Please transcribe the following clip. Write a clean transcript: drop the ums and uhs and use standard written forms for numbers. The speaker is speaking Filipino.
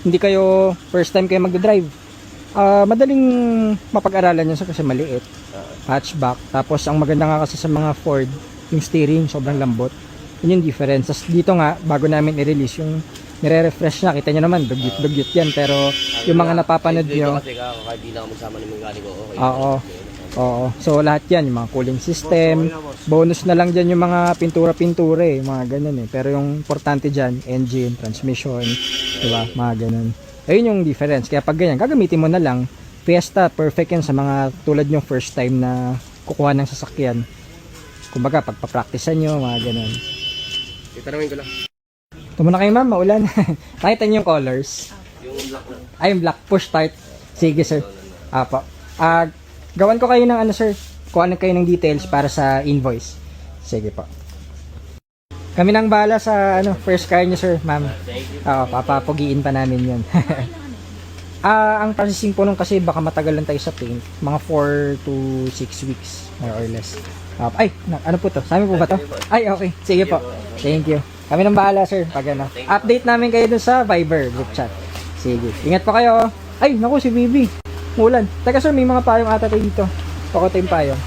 hindi kayo first time kayo magdadrive, madaling mapag-aralan yun kasi maliit. Hatchback. Tapos ang maganda nga kasi sa mga Ford, yung steering sobrang lambot. Yun yung difference. Tapos dito nga, bago namin i-release yung nire-refresh na, kita nyo naman, dugyot-dugyot yan. Pero yung mga napapanood nyo, Kasi kahit di na ako magsama ng mekaniko, okay. oo. Oo. So lahat yan, yung mga cooling system, bonus na lang dyan yung mga pintura-pintura mga ganun Pero yung importante dyan, engine, transmission, diba? Mga ganun. Ayun yung difference. Kaya pag ganyan, gagamitin mo na lang. Fiesta, perfect yan sa mga tulad yung first time na kukuha ng sasakyan. Kumbaga, pagpa-practicean nyo, mga ganun. Itanungin ko lang. Ito muna kayo ma'am, maulan. Nakita nyo yung colors? Yung black lang. Ay, yung black, push start. Sige sir. Apo. Gawan ko kayo ng ano sir, kuha kayo ng details para sa invoice. Sige po. Kami nang bahala sa first car niyo sir, ma'am. Oo, papapugiin pa namin 'yon. Ang processing po nung kasi baka matagal lang tayo sa paint, mga 4 to 6 weeks more or less. Ano po to? Sa amin po ba to? Ay, okay. Sige po. Thank you. Kami nang bahala sir pag update namin kayo dun sa Viber group chat. Sige. Ingat po kayo. Ay, naku si Bibi. Mulan. Teka sir, may mga payong ata tayo dito. Pakota yung payong.